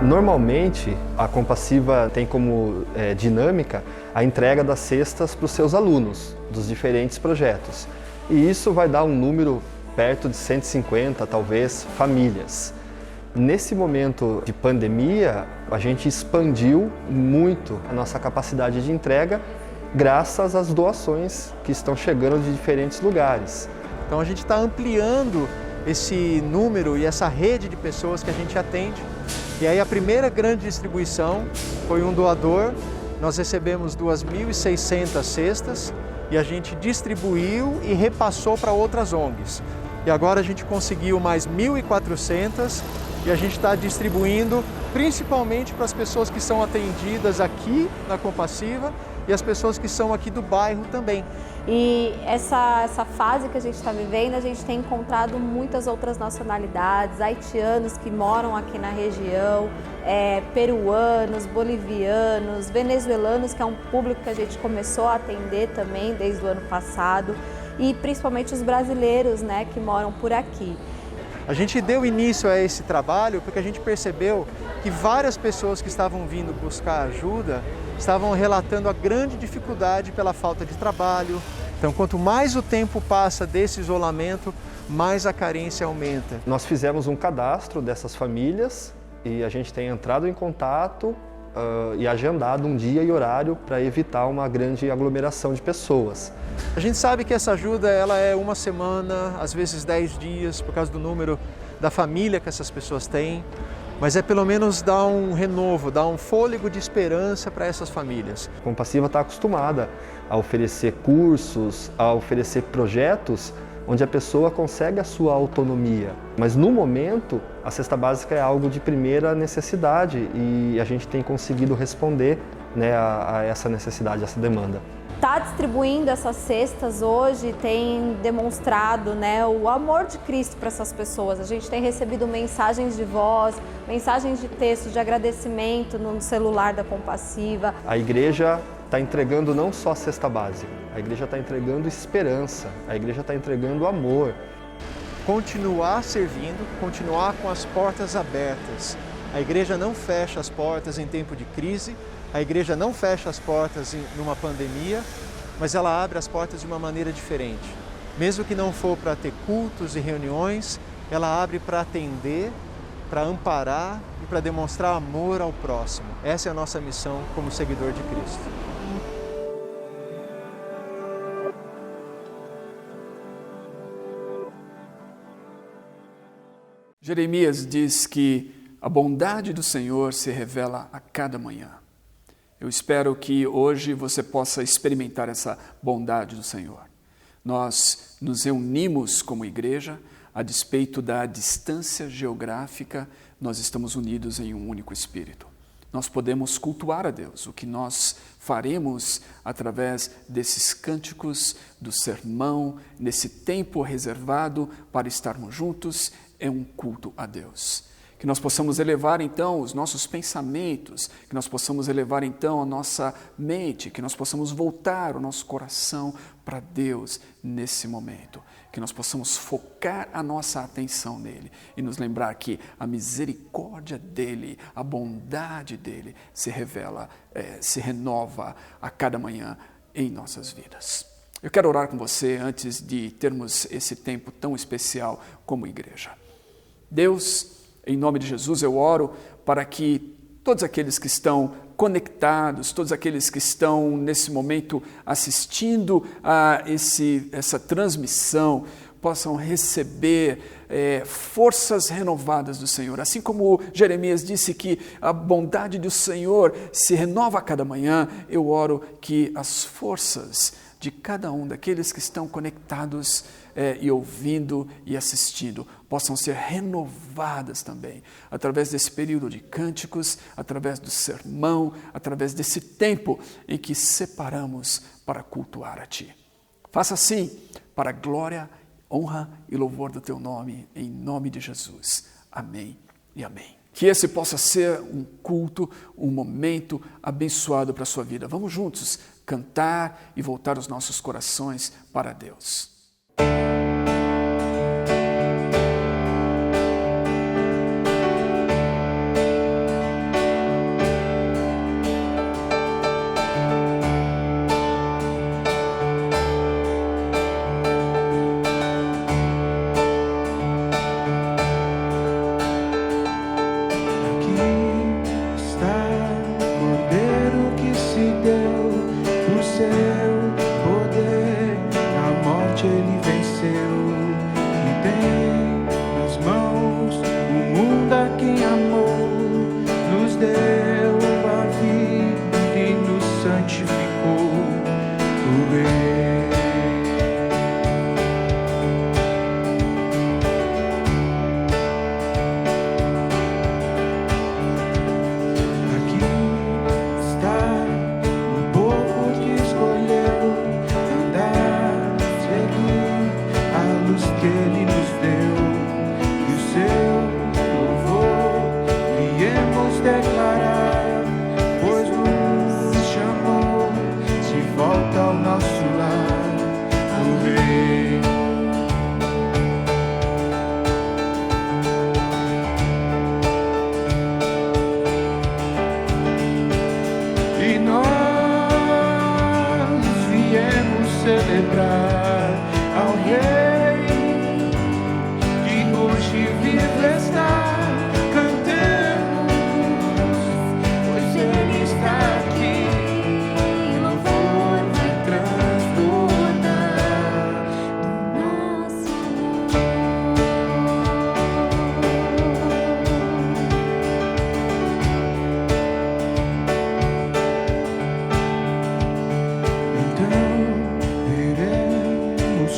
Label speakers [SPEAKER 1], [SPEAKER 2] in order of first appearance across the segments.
[SPEAKER 1] Normalmente, a Compassiva tem como dinâmica a entrega das cestas para os seus alunos, dos diferentes projetos. E isso vai dar um número perto de 150, talvez, famílias. Nesse momento de pandemia, a gente expandiu muito a nossa capacidade de entrega graças às doações que estão chegando de diferentes lugares.
[SPEAKER 2] Então a gente está ampliando esse número e essa rede de pessoas que a gente atende. E aí a primeira grande distribuição foi um doador, nós recebemos 2.600 cestas e a gente distribuiu e repassou para outras ONGs. E agora a gente conseguiu mais 1.400 e a gente está distribuindo principalmente para as pessoas que são atendidas aqui na Compassiva e as pessoas que são aqui do bairro também.
[SPEAKER 3] E essa fase que a gente está vivendo, a gente tem encontrado muitas outras nacionalidades, haitianos que moram aqui na região, peruanos, bolivianos, venezuelanos, que é um público que a gente começou a atender também desde o ano passado, e principalmente os brasileiros, né, que moram por aqui.
[SPEAKER 2] A gente deu início a esse trabalho porque a gente percebeu que várias pessoas que estavam vindo buscar ajuda estavam relatando a grande dificuldade pela falta de trabalho. Então, quanto mais o tempo passa desse isolamento, mais a carência aumenta.
[SPEAKER 1] Nós fizemos um cadastro dessas famílias e a gente tem entrado em contato e agendado um dia e horário para evitar uma grande aglomeração de pessoas.
[SPEAKER 2] A gente sabe que essa ajuda ela é uma semana, às vezes 10 dias, por causa do número da família que essas pessoas têm, mas é pelo menos dar um renovo, dar um fôlego de esperança para essas famílias.
[SPEAKER 1] A Compassiva está acostumada a oferecer cursos, a oferecer projetos onde a pessoa consegue a sua autonomia. Mas no momento, a cesta básica é algo de primeira necessidade e a gente tem conseguido responder, né, a essa necessidade, a essa demanda.
[SPEAKER 3] Estar distribuindo essas cestas hoje tem demonstrado, né, o amor de Cristo para essas pessoas. A gente tem recebido mensagens de voz, mensagens de texto, de agradecimento no celular da Compassiva.
[SPEAKER 1] A igreja está entregando não só a cesta básica, a igreja está entregando esperança, a igreja está entregando amor.
[SPEAKER 2] Continuar servindo, continuar com as portas abertas. A igreja não fecha as portas em tempo de crise, a igreja não fecha as portas numa pandemia, mas ela abre as portas de uma maneira diferente. Mesmo que não for para ter cultos e reuniões, ela abre para atender, para amparar e para demonstrar amor ao próximo. Essa é a nossa missão como seguidor de Cristo.
[SPEAKER 4] Jeremias diz que a bondade do Senhor se revela a cada manhã. Eu espero que hoje você possa experimentar essa bondade do Senhor. Nós nos reunimos como igreja, a despeito da distância geográfica, nós estamos unidos em um único Espírito. Nós podemos cultuar a Deus. O que nós faremos através desses cânticos, do sermão, nesse tempo reservado para estarmos juntos, é um culto a Deus. Que nós possamos elevar então os nossos pensamentos, que nós possamos elevar então a nossa mente, que nós possamos voltar o nosso coração para Deus nesse momento. Que nós possamos focar a nossa atenção nele e nos lembrar que a misericórdia dele, a bondade dele se revela, se renova a cada manhã em nossas vidas. Eu quero orar com você antes de termos esse tempo tão especial como igreja. Deus, em nome de Jesus, eu oro para que todos aqueles que estão conectados, todos aqueles que estão nesse momento assistindo a essa transmissão, possam receber forças renovadas do Senhor. Assim como Jeremias disse que a bondade do Senhor se renova a cada manhã, eu oro que as forças de cada um daqueles que estão conectados e ouvindo e assistindo possam ser renovadas também, através desse período de cânticos, através do sermão, através desse tempo em que separamos para cultuar a Ti. Faça assim, para a glória, honra e louvor do Teu nome, em nome de Jesus. Amém e amém. Que esse possa ser um culto, um momento abençoado para a sua vida. Vamos juntos cantar e voltar os nossos corações para Deus.
[SPEAKER 5] celebrar ao Rei que hoje vive está. Cantemos, pois Ele está aqui. Louvor vai transbordar do nosso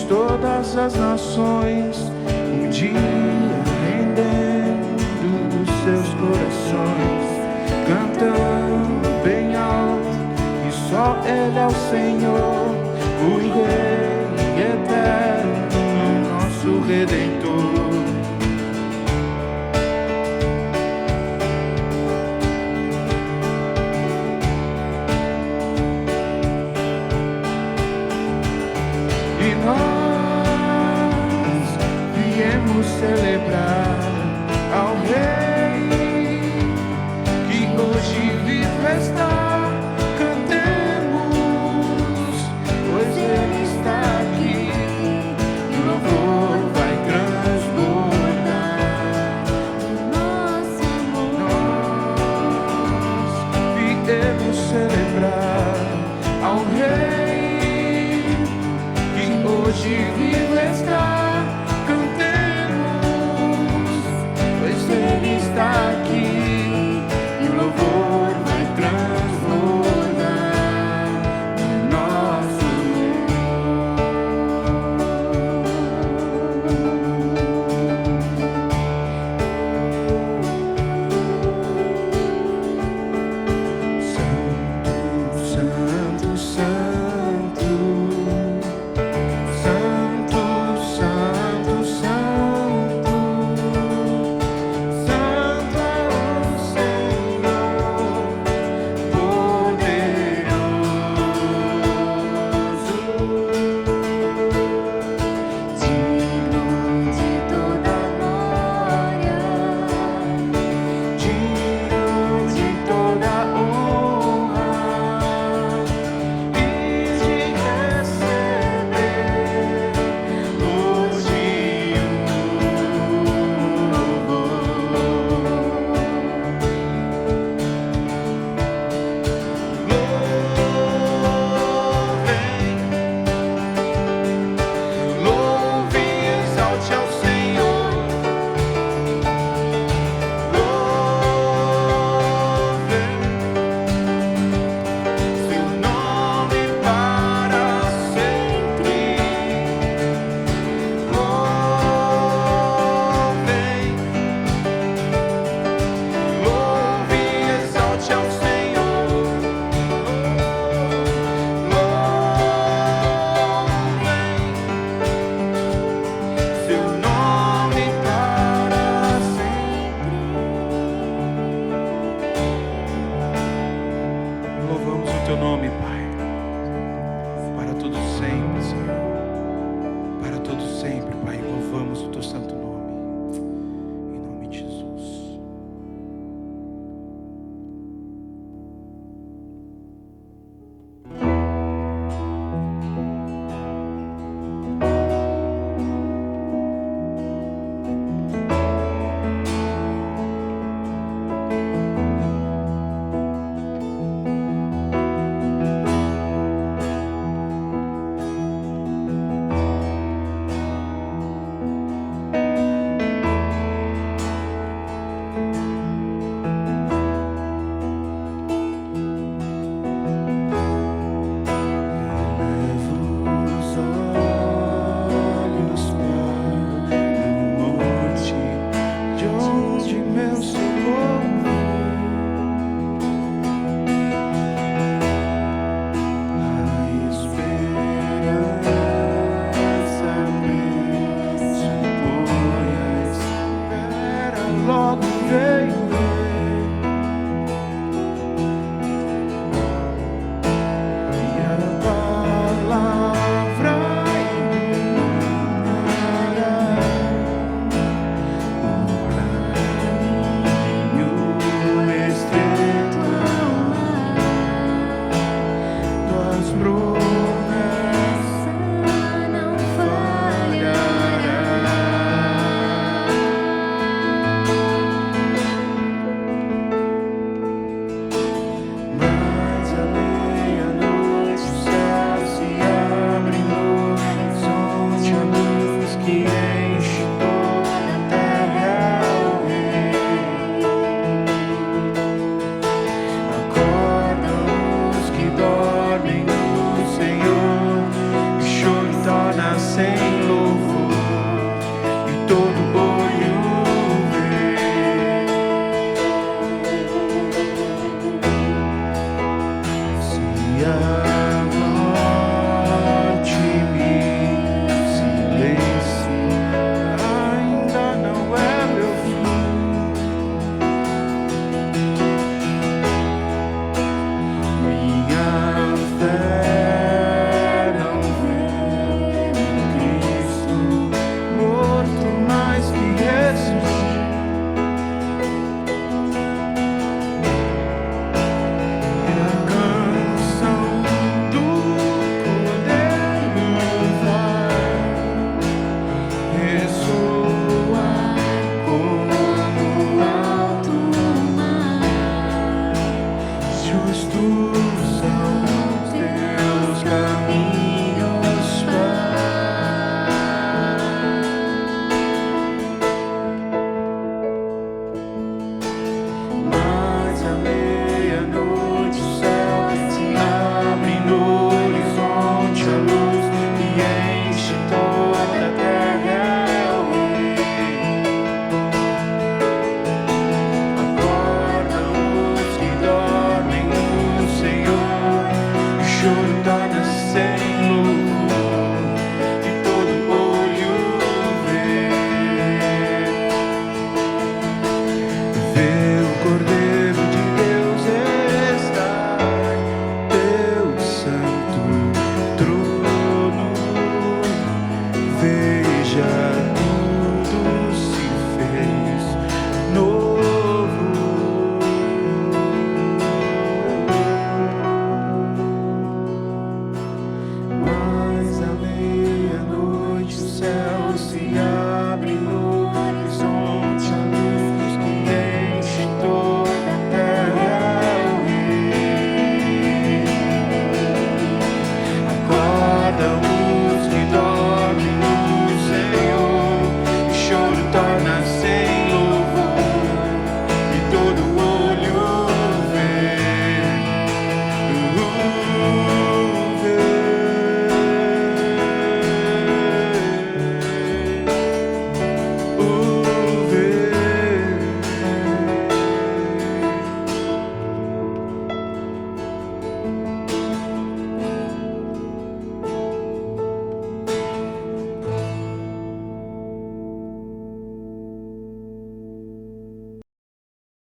[SPEAKER 5] todas as nações, um dia rendendo os seus corações, cantando bem alto, e só Ele é o Senhor, o Rei eterno, nosso Redentor. E nós viemos celebrar ao Rei que hoje vive está. Cantemos, pois Ele está aqui. E o louvor vai transbordar do nosso amor. Nós viemos celebrar ao Rei hoje vivo está. Cantemos, pois Ele está aqui, e o louvor vai transbordar do nosso Santo, Santo, Santo.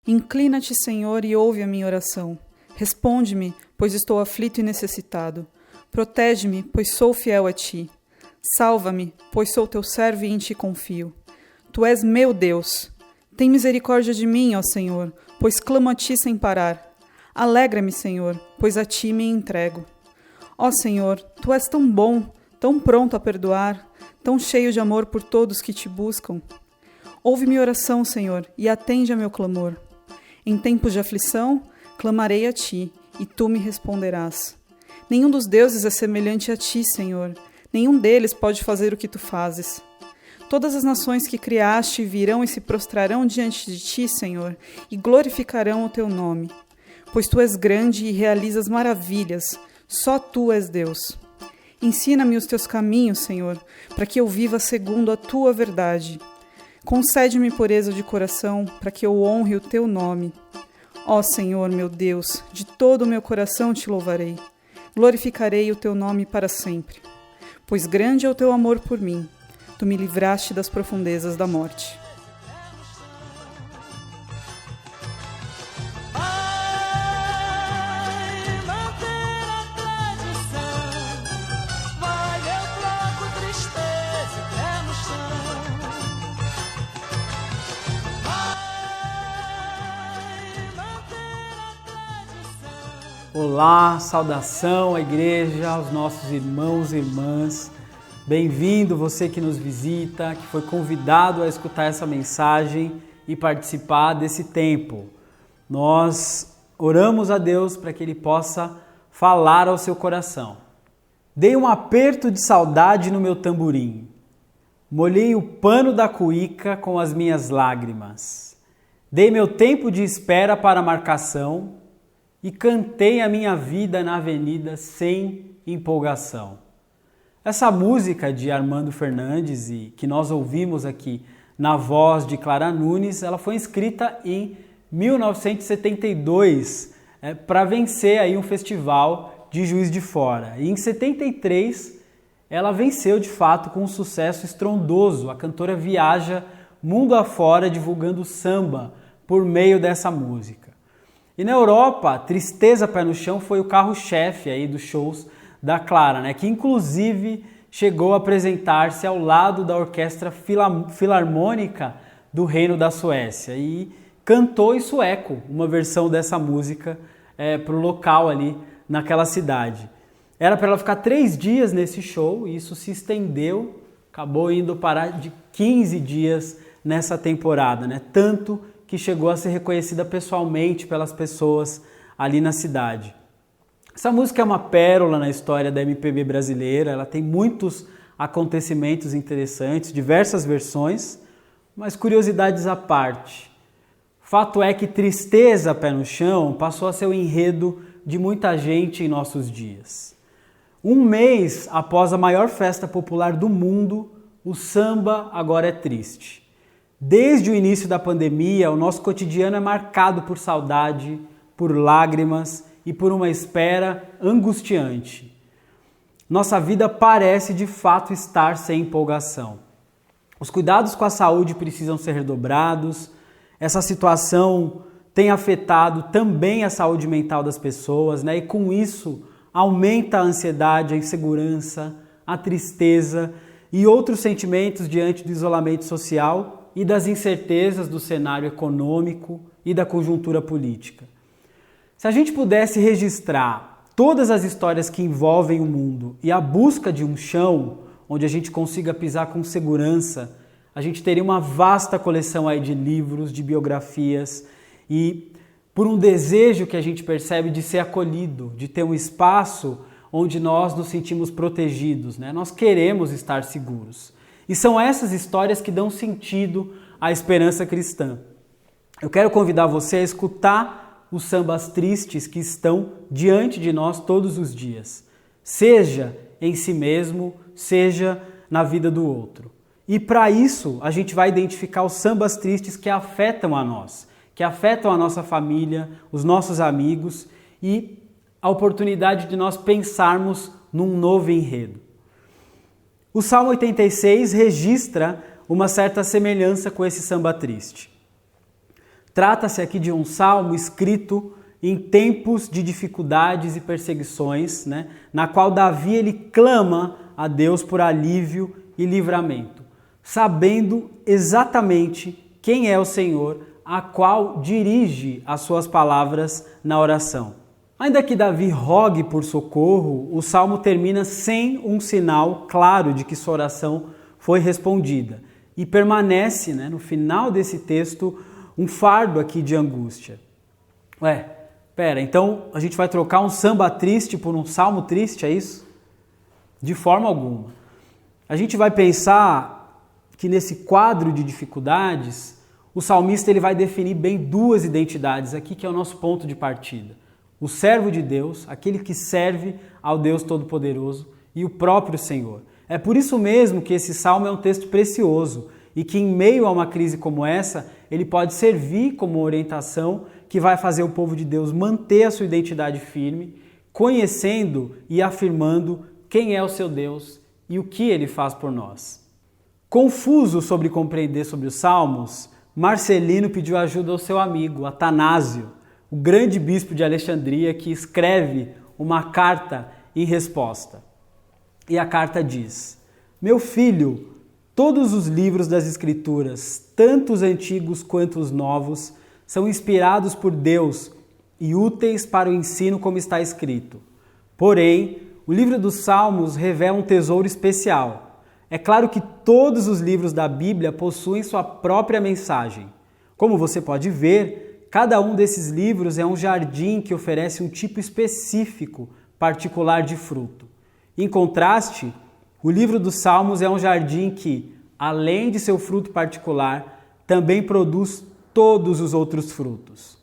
[SPEAKER 6] Inclina-te, Senhor, e ouve a minha oração. Responde-me, pois estou aflito e necessitado. Protege-me, pois sou fiel a ti. Salva-me, pois sou teu servo e em ti confio. Tu és meu Deus. Tem misericórdia de mim, ó Senhor, pois clamo a ti sem parar. Alegra-me, Senhor, pois a ti me entrego. Ó Senhor, tu és tão bom, tão pronto a perdoar, tão cheio de amor por todos que te buscam. Ouve minha oração, Senhor, e atende a meu clamor. Em tempos de aflição, clamarei a ti, e tu me responderás. Nenhum dos deuses é semelhante a ti, Senhor. Nenhum deles pode fazer o que tu fazes. Todas as nações que criaste virão e se prostrarão diante de ti, Senhor, e glorificarão o teu nome. Pois tu és grande e realizas maravilhas. Só tu és Deus. Ensina-me os teus caminhos, Senhor, para que eu viva segundo a tua verdade. Concede-me pureza de coração, para que eu honre o teu nome. Ó Senhor, meu Deus, de todo o meu coração te louvarei. Glorificarei o teu nome para sempre. Pois grande é o teu amor por mim. Tu me livraste das profundezas da morte.
[SPEAKER 7] Olá, saudação à igreja, aos nossos irmãos e irmãs. Bem-vindo você que nos visita, que foi convidado a escutar essa mensagem e participar desse tempo. Nós oramos a Deus para que Ele possa falar ao seu coração. Dei um aperto de saudade no meu tamborim. Molhei o pano da cuíca com as minhas lágrimas. Dei meu tempo de espera para a marcação e cantei a minha vida na avenida sem empolgação. Essa música de Armando Fernandes, e que nós ouvimos aqui na voz de Clara Nunes, ela foi escrita em 1972 para vencer aí um festival de Juiz de Fora. E em 73, ela venceu de fato com um sucesso estrondoso. A cantora viaja mundo afora divulgando samba por meio dessa música. E na Europa, Tristeza Pé no Chão foi o carro-chefe aí dos shows da Clara, né? Que inclusive chegou a apresentar-se ao lado da Orquestra Filarmônica do Reino da Suécia e cantou em sueco uma versão dessa música para o local ali naquela cidade. Era para ela ficar 3 dias nesse show e isso se estendeu, acabou indo parar de 15 dias nessa temporada, né? Tanto que chegou a ser reconhecida pessoalmente pelas pessoas ali na cidade. Essa música é uma pérola na história da MPB brasileira, ela tem muitos acontecimentos interessantes, diversas versões, mas curiosidades à parte. Fato é que Tristeza Pé no Chão passou a ser o enredo de muita gente em nossos dias. Um mês após a maior festa popular do mundo, o samba agora é triste. Desde o início da pandemia, o nosso cotidiano é marcado por saudade, por lágrimas e por uma espera angustiante. Nossa vida parece de fato estar sem empolgação. Os cuidados com a saúde precisam ser redobrados. Essa situação tem afetado também a saúde mental das pessoas, né? E com isso aumenta a ansiedade, a insegurança, a tristeza e outros sentimentos diante do isolamento social e das incertezas do cenário econômico e da conjuntura política. Se a gente pudesse registrar todas as histórias que envolvem o mundo e a busca de um chão onde a gente consiga pisar com segurança, a gente teria uma vasta coleção aí de livros, de biografias e por um desejo que a gente percebe de ser acolhido, de ter um espaço onde nós nos sentimos protegidos, né? Nós queremos estar seguros. E são essas histórias que dão sentido à esperança cristã. Eu quero convidar você a escutar os sambas tristes que estão diante de nós todos os dias, seja em si mesmo, seja na vida do outro. E para isso, a gente vai identificar os sambas tristes que afetam a nós, que afetam a nossa família, os nossos amigos e a oportunidade de nós pensarmos num novo enredo. O Salmo 86 registra uma certa semelhança com esse samba triste. Trata-se aqui de um salmo escrito em tempos de dificuldades e perseguições, né, na qual Davi ele clama a Deus por alívio e livramento, sabendo exatamente quem é o Senhor, a qual dirige as suas palavras na oração. Ainda que Davi rogue por socorro, o salmo termina sem um sinal claro de que sua oração foi respondida e permanece, né, no final desse texto um fardo aqui de angústia. Então a gente vai trocar um samba triste por um salmo triste, é isso? De forma alguma. A gente vai pensar que nesse quadro de dificuldades, o salmista ele vai definir bem 2 identidades aqui, que é o nosso ponto de partida. O servo de Deus, aquele que serve ao Deus Todo-Poderoso e o próprio Senhor. É por isso mesmo que esse salmo é um texto precioso e que em meio a uma crise como essa, ele pode servir como orientação que vai fazer o povo de Deus manter a sua identidade firme, conhecendo e afirmando quem é o seu Deus e o que ele faz por nós. Confuso sobre compreender sobre os Salmos, Marcelino pediu ajuda ao seu amigo, Atanásio, o grande bispo de Alexandria, que escreve uma carta em resposta. E a carta diz: Meu filho, todos os livros das Escrituras, tanto os antigos quanto os novos, são inspirados por Deus e úteis para o ensino como está escrito. Porém, o livro dos Salmos revela um tesouro especial. É claro que todos os livros da Bíblia possuem sua própria mensagem. Como você pode ver, cada um desses livros é um jardim que oferece um tipo específico, particular de fruto. Em contraste, o livro dos Salmos é um jardim que, além de seu fruto particular, também produz todos os outros frutos.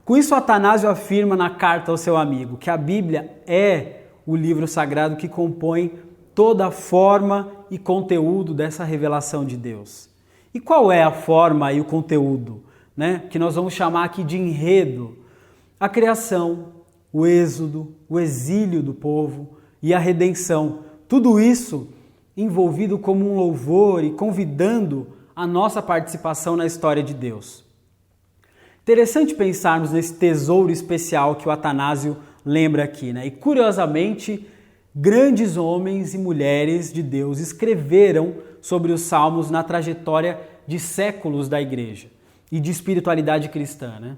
[SPEAKER 7] Com isso, Atanásio afirma na carta ao seu amigo que a Bíblia é o livro sagrado que compõe toda a forma e conteúdo dessa revelação de Deus. E qual é a forma e o conteúdo, né, que nós vamos chamar aqui de enredo? A criação, o êxodo, o exílio do povo e a redenção. Tudo isso envolvido como um louvor e convidando a nossa participação na história de Deus. Interessante pensarmos nesse tesouro especial que o Atanásio lembra aqui, né? E curiosamente, grandes homens e mulheres de Deus escreveram sobre os salmos na trajetória de séculos da igreja e de espiritualidade cristã, né?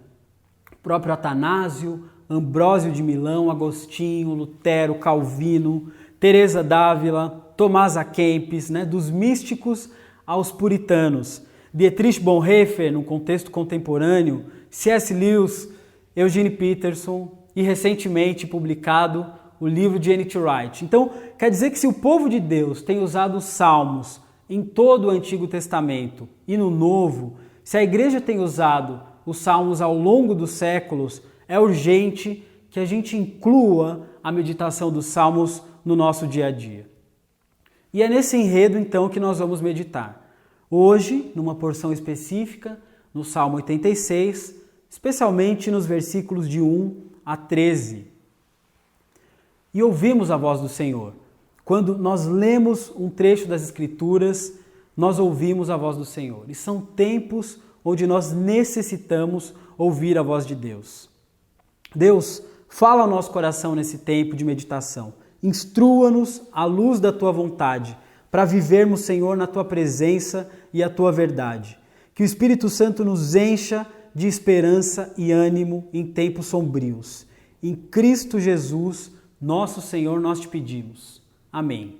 [SPEAKER 7] O próprio Atanásio, Ambrósio de Milão, Agostinho, Lutero, Calvino, Teresa d'Ávila, Tomás à Kempis, né? Dos místicos aos puritanos, Dietrich Bonhoeffer, no contexto contemporâneo, C.S. Lewis, Eugene Peterson e recentemente publicado o livro de N.T. Wright. Então, quer dizer que se o povo de Deus tem usado os salmos em todo o Antigo Testamento e no Novo, se a igreja tem usado os salmos ao longo dos séculos, é urgente que a gente inclua a meditação dos salmos no nosso dia a dia. E é nesse enredo, então, que nós vamos meditar. Hoje, numa porção específica, no Salmo 86, especialmente nos versículos de 1 a 13. E ouvimos a voz do Senhor. Quando nós lemos um trecho das Escrituras, nós ouvimos a voz do Senhor. E são tempos onde nós necessitamos ouvir a voz de Deus. Deus, fala ao nosso coração nesse tempo de meditação. Instrua-nos à luz da Tua vontade, para vivermos, Senhor, na Tua presença e a Tua verdade. Que o Espírito Santo nos encha de esperança e ânimo em tempos sombrios. Em Cristo Jesus, nosso Senhor, nós te pedimos. Amém.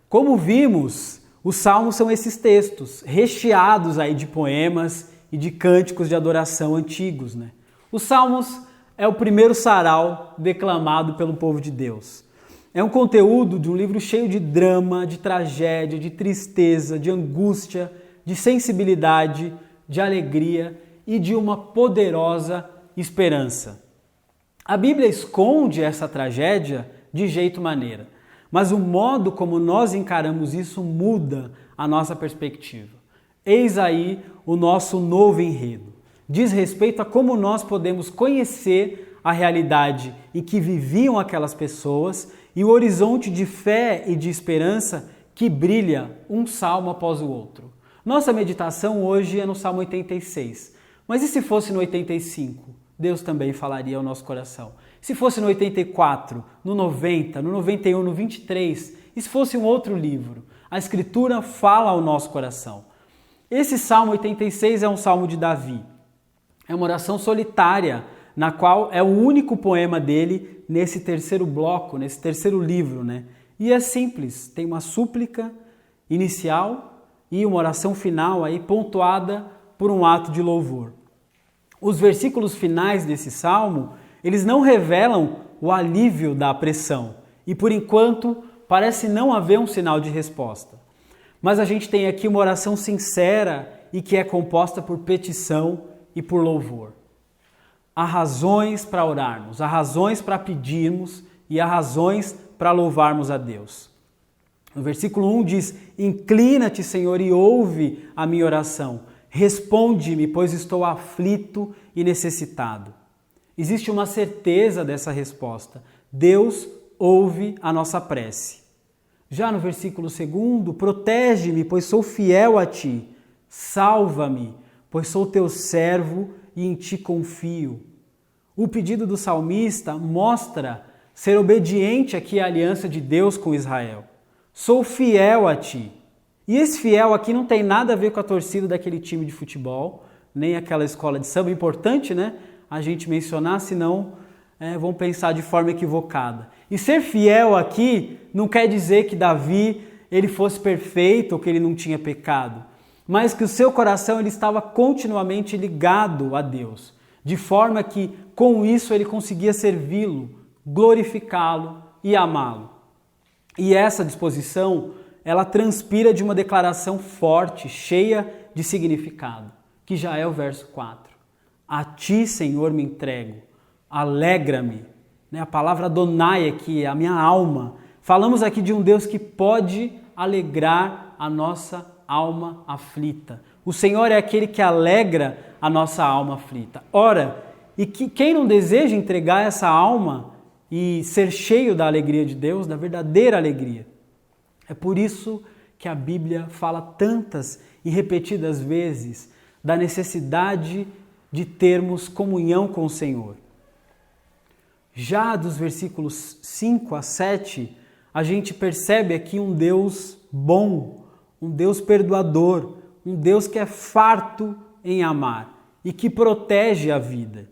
[SPEAKER 7] Como vimos, os salmos são esses textos, recheados aí de poemas e de cânticos de adoração antigos, né? Os salmos é o primeiro sarau declamado pelo povo de Deus. É um conteúdo de um livro cheio de drama, de tragédia, de tristeza, de angústia, de sensibilidade, de alegria e de uma poderosa esperança. A Bíblia esconde essa tragédia de jeito maneira, mas o modo como nós encaramos isso muda a nossa perspectiva. Eis aí o nosso novo enredo. Diz respeito a como nós podemos conhecer a realidade em que viviam aquelas pessoas e o horizonte de fé e de esperança que brilha um salmo após o outro. Nossa meditação hoje é no Salmo 86, mas e se fosse no 85? Deus também falaria ao nosso coração. Se fosse no 84, no 90, no 91, no 23, e se fosse um outro livro? A Escritura fala ao nosso coração. Esse Salmo 86 é um salmo de Davi. É uma oração solitária, na qual é o único poema dele nesse terceiro bloco, nesse terceiro livro, né? E é simples, tem uma súplica inicial e uma oração final aí pontuada por um ato de louvor. Os versículos finais desse salmo, eles não revelam o alívio da pressão e, por enquanto, parece não haver um sinal de resposta. Mas a gente tem aqui uma oração sincera e que é composta por petição e por louvor. Há razões para orarmos, há razões para pedirmos e há razões para louvarmos a Deus. No versículo 1 diz: Inclina-te, Senhor, e ouve a minha oração. Responde-me, pois estou aflito e necessitado. Existe uma certeza dessa resposta. Deus ouve a nossa prece. Já no versículo 2, protege-me, pois sou fiel a ti. Salva-me, pois sou teu servo e em ti confio. O pedido do salmista mostra ser obediente aqui à aliança de Deus com Israel. Sou fiel a ti. E esse fiel aqui não tem nada a ver com a torcida daquele time de futebol, nem aquela escola de samba. Importante, né? A gente mencionar, senão vão pensar de forma equivocada. E ser fiel aqui não quer dizer que Davi ele fosse perfeito ou que ele não tinha pecado, mas que o seu coração ele estava continuamente ligado a Deus, de forma que com isso ele conseguia servi-lo, glorificá-lo e amá-lo. E essa disposição, ela transpira de uma declaração forte, cheia de significado, que já é o verso 4. A ti, Senhor, me entrego, alegra-me. A palavra Adonai aqui é a minha alma. Falamos aqui de um Deus que pode alegrar a nossa alma aflita. O Senhor é aquele que alegra a nossa alma aflita. Ora, E que quem não deseja entregar essa alma e ser cheio da alegria de Deus, da verdadeira alegria? É por isso que a Bíblia fala tantas e repetidas vezes da necessidade de termos comunhão com o Senhor. Já dos versículos 5 a 7, a gente percebe aqui um Deus bom, um Deus perdoador, um Deus que é farto em amar e que protege a vida.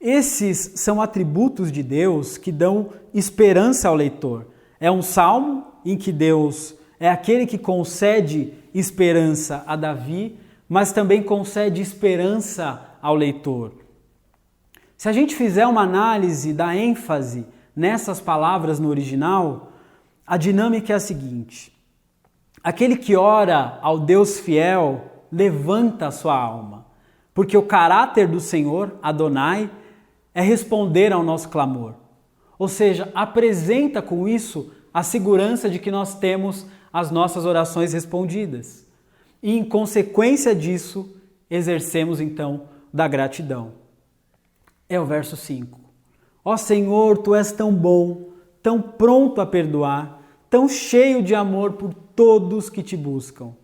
[SPEAKER 7] Esses são atributos de Deus que dão esperança ao leitor. É um salmo em que Deus é aquele que concede esperança a Davi, mas também concede esperança ao leitor. Se a gente fizer uma análise da ênfase nessas palavras no original, a dinâmica é a seguinte: aquele que ora ao Deus fiel levanta a sua alma, porque o caráter do Senhor, Adonai, é responder ao nosso clamor. Ou seja, apresenta com isso a segurança de que nós temos as nossas orações respondidas. E em consequência disso, exercemos então da gratidão. É o verso 5. Ó Senhor, Tu és tão bom, tão pronto a perdoar, tão cheio de amor por todos que Te buscam.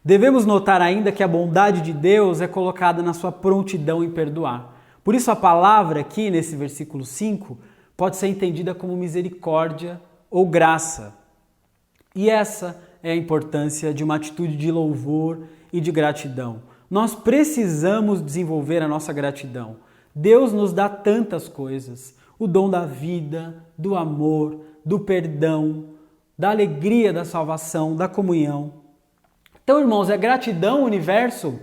[SPEAKER 7] Devemos notar ainda que a bondade de Deus é colocada na sua prontidão em perdoar. Por isso a palavra aqui, nesse versículo 5, pode ser entendida como misericórdia ou graça. E essa é a importância de uma atitude de louvor e de gratidão. Nós precisamos desenvolver a nossa gratidão. Deus nos dá tantas coisas: o dom da vida, do amor, do perdão, da alegria da salvação, da comunhão. Então, irmãos, é gratidão o universo?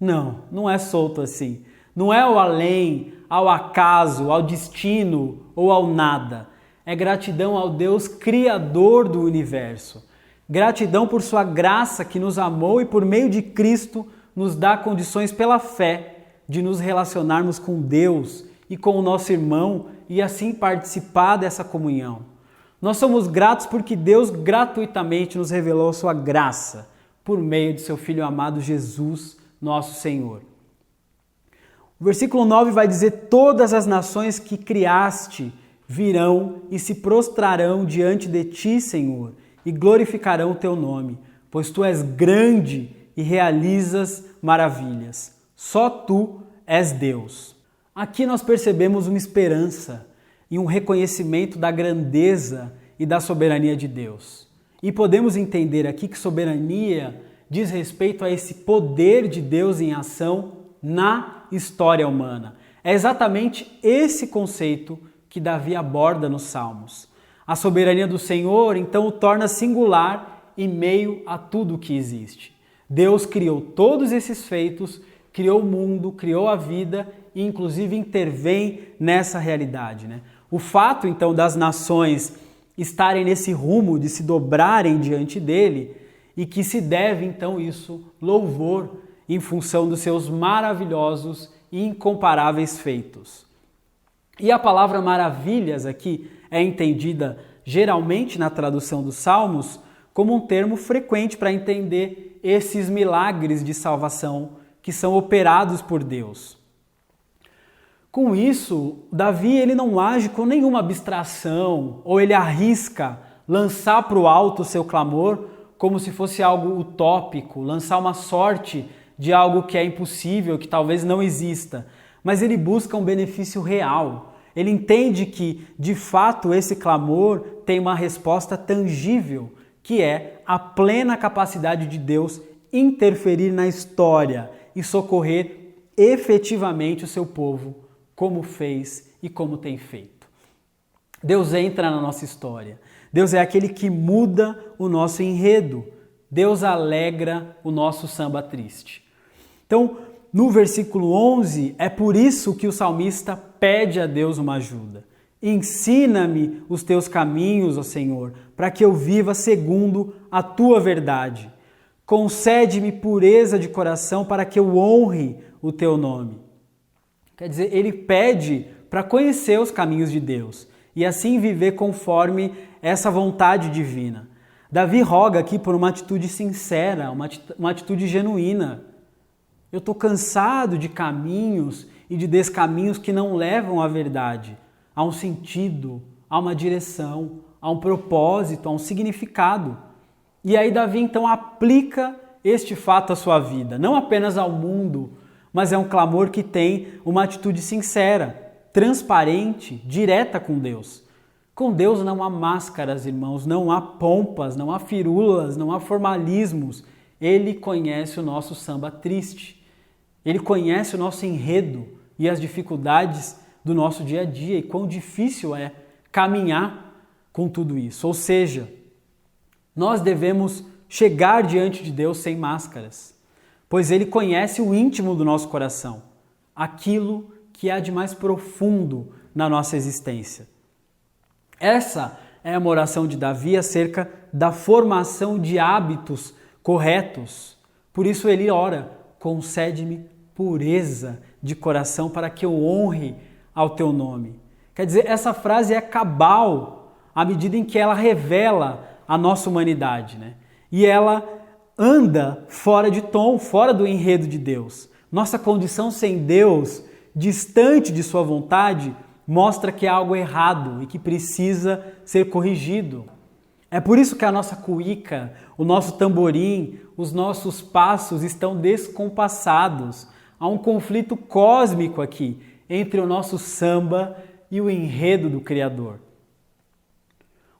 [SPEAKER 7] Não, não é solto assim. Não é ao além, ao acaso, ao destino ou ao nada. É gratidão ao Deus Criador do universo. Gratidão por sua graça que nos amou e por meio de Cristo nos dá condições pela fé de nos relacionarmos com Deus e com o nosso irmão e assim participar dessa comunhão. Nós somos gratos porque Deus gratuitamente nos revelou a sua graça por meio de seu Filho amado Jesus, nosso Senhor. O versículo 9 vai dizer: todas as nações que criaste virão e se prostrarão diante de ti, Senhor, e glorificarão o teu nome, pois tu és grande e realizas maravilhas. Só tu és Deus. Aqui nós percebemos uma esperança e um reconhecimento da grandeza e da soberania de Deus. E podemos entender aqui que soberania diz respeito a esse poder de Deus em ação na história humana. É exatamente esse conceito que Davi aborda nos Salmos. A soberania do Senhor, então, o torna singular em meio a tudo o que existe. Deus criou todos esses feitos, criou o mundo, criou a vida e, inclusive, intervém nessa realidade, né? O fato, então, das nações estarem nesse rumo de se dobrarem diante dele e que se deve, então, isso, louvor em função dos seus maravilhosos e incomparáveis feitos. E a palavra maravilhas aqui é entendida geralmente na tradução dos Salmos como um termo frequente para entender esses milagres de salvação que são operados por Deus. Com isso, Davi ele não age com nenhuma abstração ou ele arrisca lançar para o alto o seu clamor como se fosse algo utópico, lançar uma sorte de algo que é impossível, que talvez não exista, mas ele busca um benefício real. Ele entende que, de fato, esse clamor tem uma resposta tangível, que é a plena capacidade de Deus interferir na história e socorrer efetivamente o seu povo, como fez e como tem feito. Deus entra na nossa história. Deus é aquele que muda o nosso enredo. Deus alegra o nosso samba triste. Então, no versículo 11, é por isso que o salmista pede a Deus uma ajuda. Ensina-me os teus caminhos, ó Senhor, para que eu viva segundo a tua verdade. Concede-me pureza de coração para que eu honre o teu nome. Quer dizer, ele pede para conhecer os caminhos de Deus e assim viver conforme essa vontade divina. Davi roga aqui por uma atitude sincera, uma atitude genuína. Eu estou cansado de caminhos e de descaminhos que não levam à verdade, a um sentido, a uma direção, a um propósito, a um significado. E aí Davi então aplica este fato à sua vida, não apenas ao mundo, mas é um clamor que tem uma atitude sincera, transparente, direta com Deus. Com Deus não há máscaras, irmãos, não há pompas, não há firulas, não há formalismos. Ele conhece o nosso samba triste. Ele conhece o nosso enredo e as dificuldades do nosso dia a dia e quão difícil é caminhar com tudo isso. Ou seja, nós devemos chegar diante de Deus sem máscaras, pois Ele conhece o íntimo do nosso coração, aquilo que há de mais profundo na nossa existência. Essa é uma oração de Davi acerca da formação de hábitos corretos. Por isso ele ora: concede-me pureza de coração para que eu honre ao teu nome. Quer dizer, essa frase é cabal à medida em que ela revela a nossa humanidade, né? E ela anda fora de tom, fora do enredo de Deus. Nossa condição sem Deus, distante de sua vontade, mostra que há algo errado e que precisa ser corrigido. É por isso que a nossa cuíca, o nosso tamborim, os nossos passos estão descompassados. Há um conflito cósmico aqui entre o nosso samba e o enredo do Criador.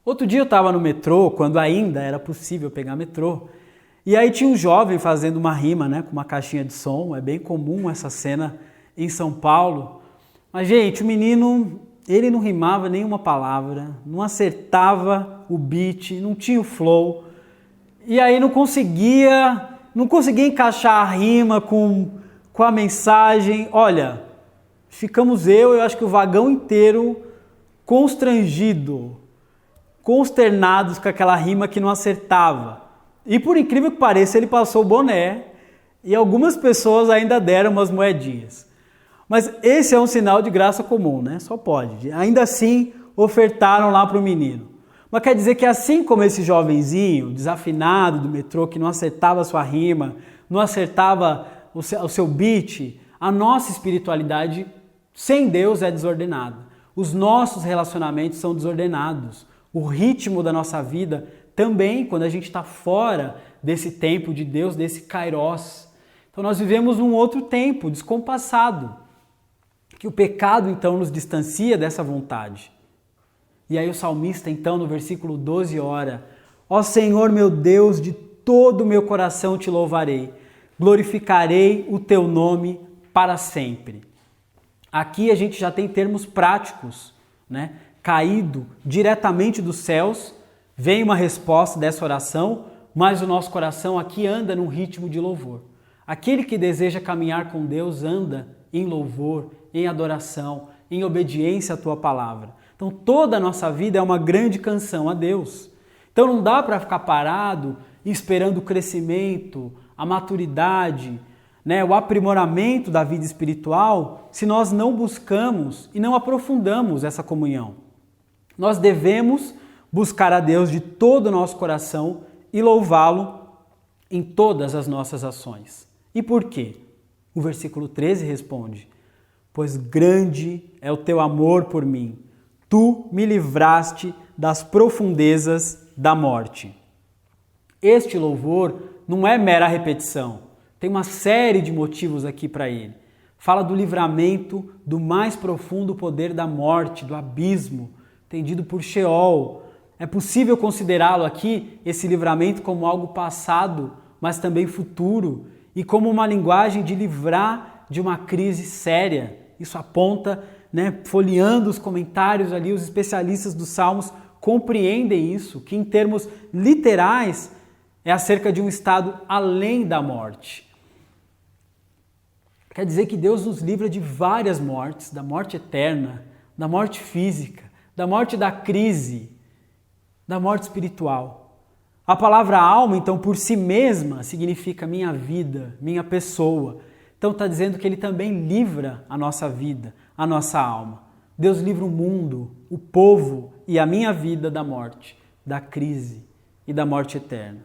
[SPEAKER 7] Outro dia eu estava no metrô, quando ainda era possível pegar metrô, e aí tinha um jovem fazendo uma rima, né, com uma caixinha de som. É bem comum essa cena em São Paulo. Mas, gente, o menino, ele não rimava nenhuma palavra, não acertava o beat, não tinha o flow. E aí não conseguia encaixar a rima com a mensagem. Olha, ficamos eu acho que o vagão inteiro consternados com aquela rima que não acertava. E por incrível que pareça, ele passou o boné e algumas pessoas ainda deram umas moedinhas. Mas esse é um sinal de graça comum, né? Só pode. Ainda assim, ofertaram lá para o menino. Mas quer dizer que assim como esse jovenzinho, desafinado do metrô, que não acertava a sua rima, não acertava o seu beat, a nossa espiritualidade sem Deus é desordenada. Os nossos relacionamentos são desordenados. O ritmo da nossa vida também, quando a gente está fora desse tempo de Deus, desse kairos. Então nós vivemos num outro tempo, descompassado, que o pecado então nos distancia dessa vontade. E aí o salmista então no versículo 12 ora: ó Senhor meu Deus, de todo o meu coração te louvarei, glorificarei o teu nome para sempre. Aqui a gente já tem termos práticos, né? Caído diretamente dos céus, vem uma resposta dessa oração, mas o nosso coração aqui anda num ritmo de louvor. Aquele que deseja caminhar com Deus anda em louvor, em adoração, em obediência à tua palavra. Então toda a nossa vida é uma grande canção a Deus. Então não dá para ficar parado esperando o crescimento, a maturidade, né, o aprimoramento da vida espiritual se nós não buscamos e não aprofundamos essa comunhão. Nós devemos buscar a Deus de todo o nosso coração e louvá-lo em todas as nossas ações. E por quê? O versículo 13 responde: pois grande é o teu amor por mim, tu me livraste das profundezas da morte. Este louvor não é mera repetição, tem uma série de motivos aqui para ele. Fala do livramento do mais profundo poder da morte, do abismo, entendido por Sheol. É possível considerá-lo aqui, esse livramento, como algo passado, mas também futuro, e como uma linguagem de livrar de uma crise séria. Isso aponta, né, folheando os comentários ali, os especialistas dos Salmos compreendem isso, que em termos literais é acerca de um estado além da morte. Quer dizer que Deus nos livra de várias mortes, da morte eterna, da morte física, da morte da crise, da morte espiritual. A palavra alma, então, por si mesma, significa minha vida, minha pessoa. Então está dizendo que Ele também livra a nossa vida, a nossa alma. Deus livra o mundo, o povo e a minha vida da morte, da crise e da morte eterna.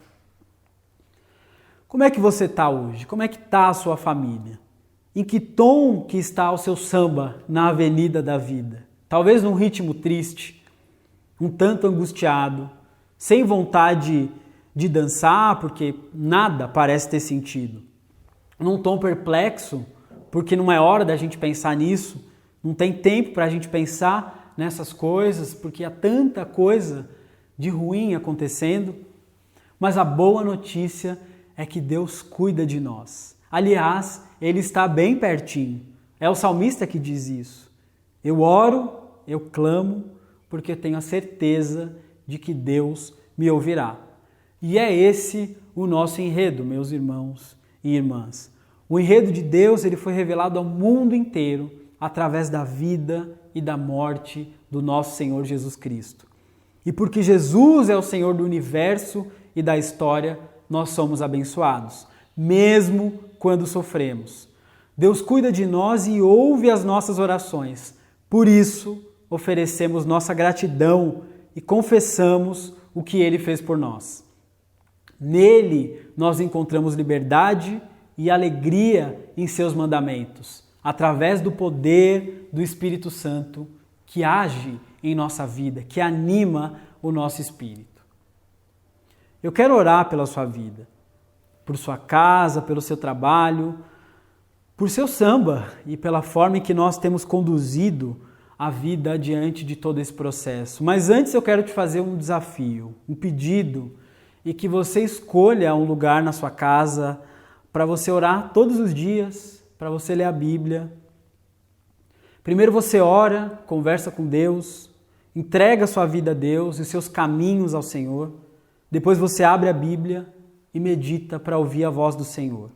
[SPEAKER 7] Como é que você está hoje? Como é que está a sua família? Em que tom que está o seu samba na avenida da vida? Talvez num ritmo triste, um tanto angustiado, sem vontade de dançar, porque nada parece ter sentido. Num tom perplexo, porque não é hora da gente pensar nisso, não tem tempo para a gente pensar nessas coisas, porque há tanta coisa de ruim acontecendo. Mas a boa notícia é que Deus cuida de nós. Aliás, Ele está bem pertinho. É o salmista que diz isso. Eu oro, eu clamo, porque tenho a certeza de que Deus me ouvirá. E é esse o nosso enredo, meus irmãos e irmãs. O enredo de Deus, ele foi revelado ao mundo inteiro através da vida e da morte do nosso Senhor Jesus Cristo. E porque Jesus é o Senhor do universo e da história, nós somos abençoados, mesmo quando sofremos. Deus cuida de nós e ouve as nossas orações. Por isso, oferecemos nossa gratidão e confessamos o que Ele fez por nós. Nele, nós encontramos liberdade e alegria em seus mandamentos, através do poder do Espírito Santo que age em nossa vida, que anima o nosso espírito. Eu quero orar pela sua vida, por sua casa, pelo seu trabalho, por seu samba e pela forma em que nós temos conduzido a vida diante de todo esse processo. Mas antes eu quero te fazer um desafio, um pedido, e que você escolha um lugar na sua casa para você orar todos os dias, para você ler a Bíblia. Primeiro você ora, conversa com Deus, entrega a sua vida a Deus e seus caminhos ao Senhor. Depois você abre a Bíblia e medita para ouvir a voz do Senhor.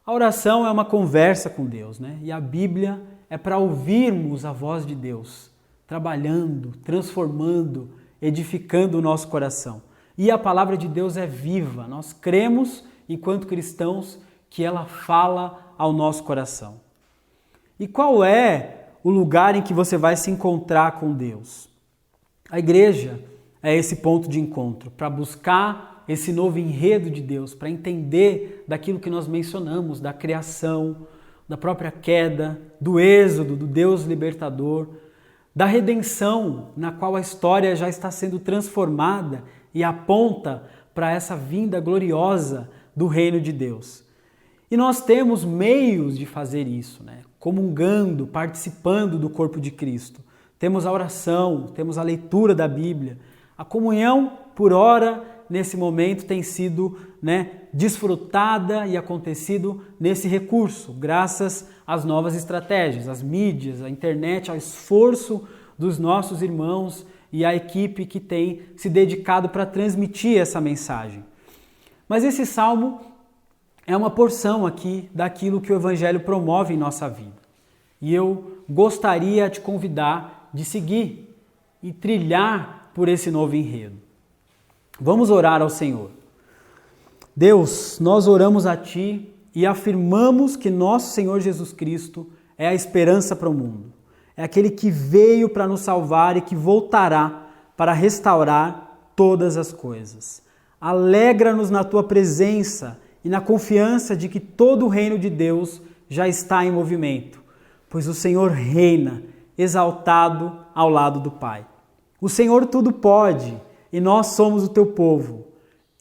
[SPEAKER 7] A oração é uma conversa com Deus, né? E a Bíblia é para ouvirmos a voz de Deus, trabalhando, transformando, edificando o nosso coração. E a palavra de Deus é viva. Nós cremos, enquanto cristãos, que ela fala ao nosso coração. E qual é o lugar em que você vai se encontrar com Deus? A igreja é esse ponto de encontro, para buscar esse novo enredo de Deus, para entender daquilo que nós mencionamos, da criação, da própria queda, do êxodo, do Deus libertador, da redenção, na qual a história já está sendo transformada e aponta para essa vinda gloriosa do reino de Deus. E nós temos meios de fazer isso, né? Comungando, participando do corpo de Cristo. Temos a oração, temos a leitura da Bíblia. A comunhão, por hora, nesse momento, tem sido desfrutada e acontecido nesse recurso, graças às novas estratégias, às mídias, à internet, ao esforço dos nossos irmãos e à equipe que tem se dedicado para transmitir essa mensagem. Mas esse salmo é uma porção aqui daquilo que o Evangelho promove em nossa vida. E eu gostaria de convidar de seguir e trilhar por esse novo enredo. Vamos orar ao Senhor. Deus, nós oramos a Ti e afirmamos que nosso Senhor Jesus Cristo é a esperança para o mundo. É aquele que veio para nos salvar e que voltará para restaurar todas as coisas. Alegra-nos na Tua presença e na confiança de que todo o reino de Deus já está em movimento, pois o Senhor reina, exaltado ao lado do Pai. O Senhor tudo pode e nós somos o Teu povo.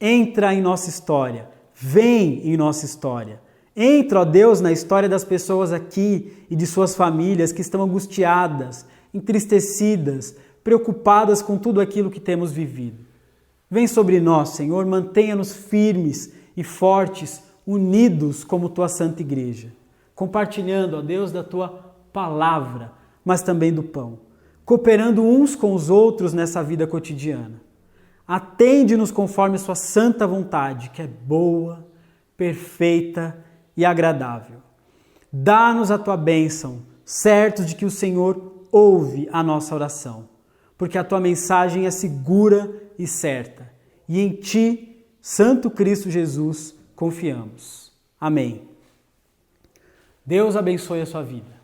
[SPEAKER 7] Entra em nossa história, vem em nossa história. Entra, ó Deus, na história das pessoas aqui e de suas famílias que estão angustiadas, entristecidas, preocupadas com tudo aquilo que temos vivido. Vem sobre nós, Senhor, mantenha-nos firmes e fortes, unidos como Tua Santa Igreja, compartilhando, ó Deus, da Tua palavra, mas também do pão, cooperando uns com os outros nessa vida cotidiana. Atende-nos conforme Sua santa vontade, que é boa, perfeita e agradável. Dá-nos a Tua bênção, certos de que o Senhor ouve a nossa oração, porque a Tua mensagem é segura e certa, e em Ti, Santo Cristo Jesus, confiamos. Amém. Deus abençoe a sua vida.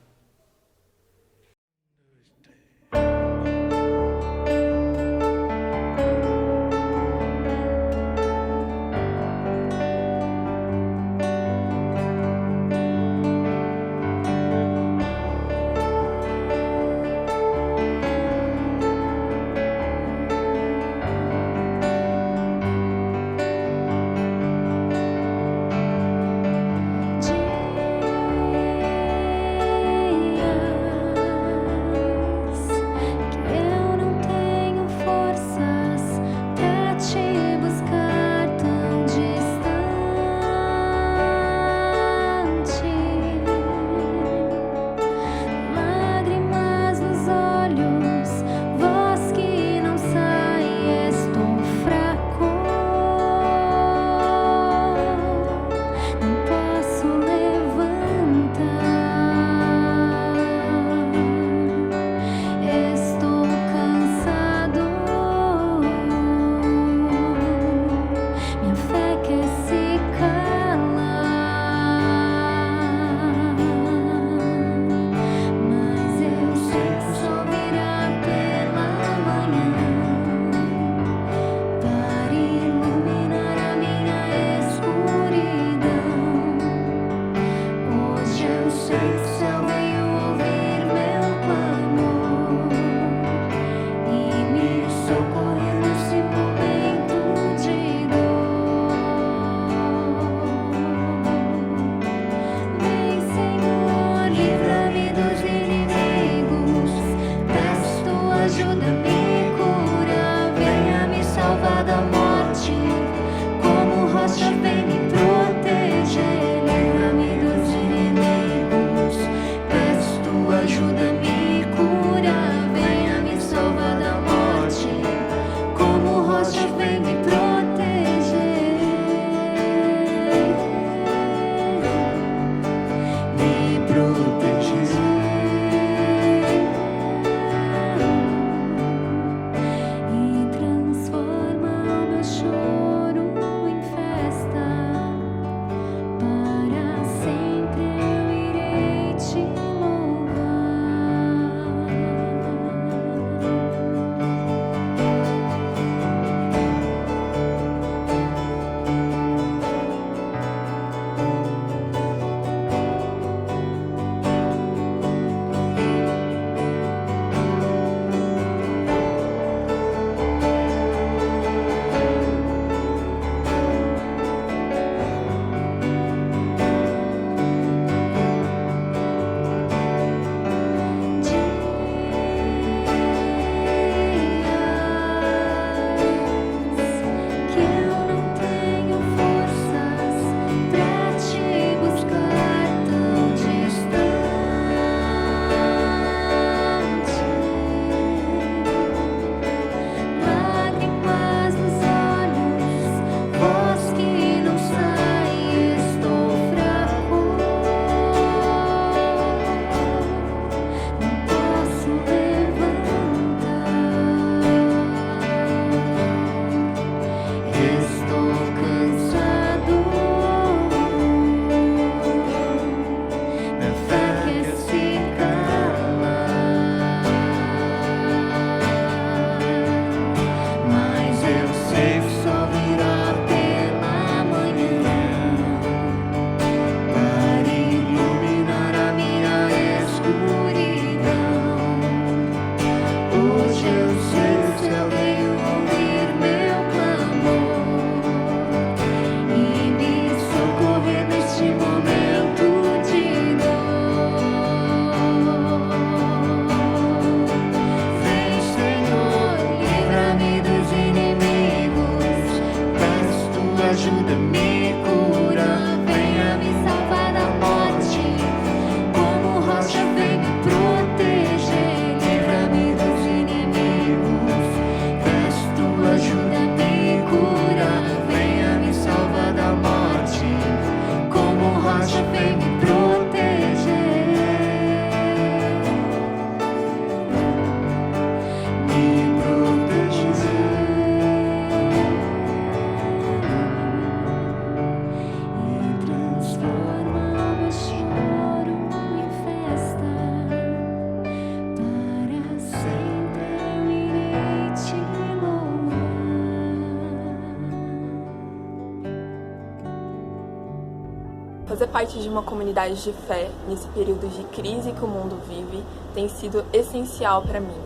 [SPEAKER 8] Fazer parte de uma comunidade de fé nesse período de crise que o mundo vive tem sido essencial para mim.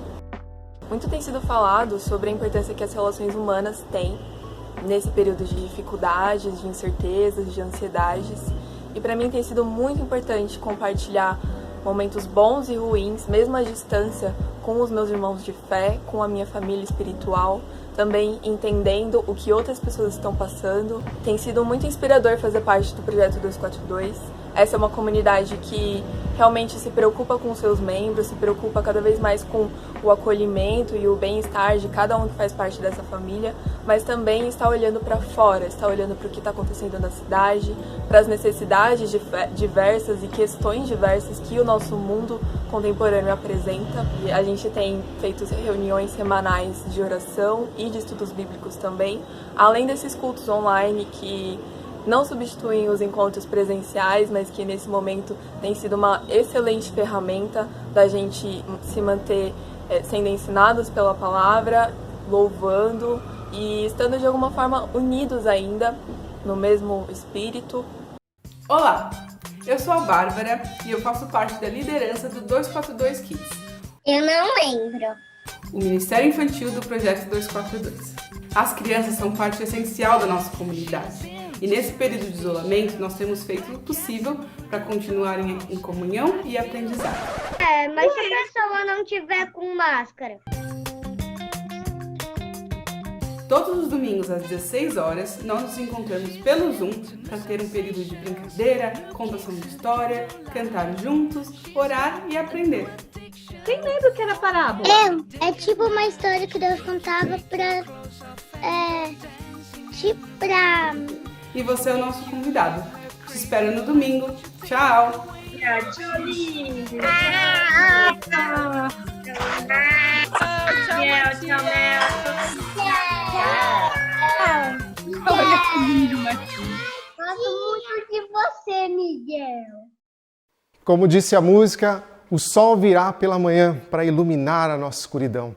[SPEAKER 8] Muito tem sido falado sobre a importância que as relações humanas têm nesse período de dificuldades, de incertezas, de ansiedades. E para mim tem sido muito importante compartilhar momentos bons e ruins, mesmo à distância, com os meus irmãos de fé, com a minha família espiritual, também entendendo o que outras pessoas estão passando. Tem sido muito inspirador fazer parte do Projeto 242. Essa é uma comunidade que realmente se preocupa com seus membros, se preocupa cada vez mais com o acolhimento e o bem-estar de cada um que faz parte dessa família, mas também está olhando para fora, está olhando para o que está acontecendo na cidade, para as necessidades diversas e questões diversas que o nosso mundo contemporâneo apresenta. E a gente tem feito reuniões semanais de oração e de estudos bíblicos também, além desses cultos online que não substituem os encontros presenciais, mas que nesse momento tem sido uma excelente ferramenta da gente se manter sendo ensinados pela palavra, louvando e estando de alguma forma unidos ainda no mesmo espírito.
[SPEAKER 9] Olá, eu sou a Bárbara e eu faço parte da liderança do 242 Kids.
[SPEAKER 10] Eu não lembro.
[SPEAKER 9] O Ministério Infantil do Projeto 242. As crianças são parte essencial da nossa comunidade. E nesse período de isolamento, nós temos feito o possível para continuar em comunhão e aprendizado.
[SPEAKER 10] Mas se a pessoa não tiver com máscara?
[SPEAKER 9] Todos os domingos às 16 horas, nós nos encontramos pelo Zoom para ter um período de brincadeira, contação de história, cantar juntos, orar e aprender.
[SPEAKER 11] Quem lembra o que era parábola?
[SPEAKER 10] É tipo uma história que Deus contava
[SPEAKER 9] E você é o nosso convidado. Te espero no domingo. Tchau!
[SPEAKER 10] Tchau, lindo!
[SPEAKER 11] Olha que lindo, Martim.
[SPEAKER 10] Gosto muito de você, Miguel.
[SPEAKER 12] Como disse a música, o sol virá pela manhã para iluminar a nossa escuridão.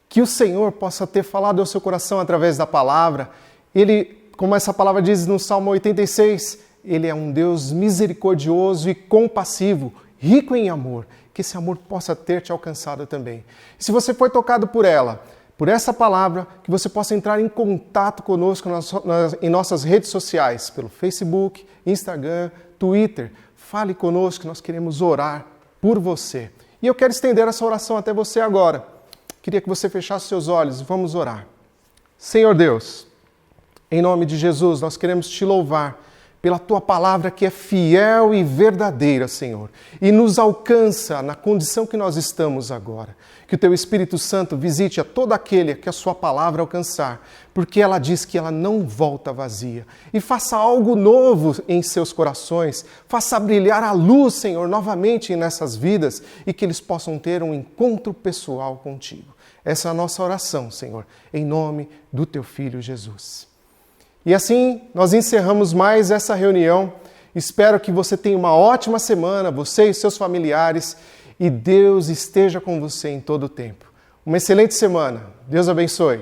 [SPEAKER 12] Que o Senhor possa ter falado ao seu coração através da palavra. Ele, como essa palavra diz no Salmo 86, Ele é um Deus misericordioso e compassivo, rico em amor. Que esse amor possa ter te alcançado também. E se você foi tocado por ela, por essa palavra, que você possa entrar em contato conosco em nossas redes sociais, pelo Facebook, Instagram, Twitter. Fale conosco, nós queremos orar por você. E eu quero estender essa oração até você agora. Queria que você fechasse seus olhos e vamos orar. Senhor Deus, em nome de Jesus, nós queremos te louvar pela tua palavra que é fiel e verdadeira, Senhor, e nos alcança na condição que nós estamos agora. Que o teu Espírito Santo visite a todo aquele que a sua palavra alcançar, porque ela diz que ela não volta vazia. E faça algo novo em seus corações, faça brilhar a luz, Senhor, novamente nessas vidas e que eles possam ter um encontro pessoal contigo. Essa é a nossa oração, Senhor, em nome do teu Filho Jesus. E assim, nós encerramos mais essa reunião. Espero que você tenha uma ótima semana, você e seus familiares, e Deus esteja com você em todo o tempo. Uma excelente semana. Deus abençoe.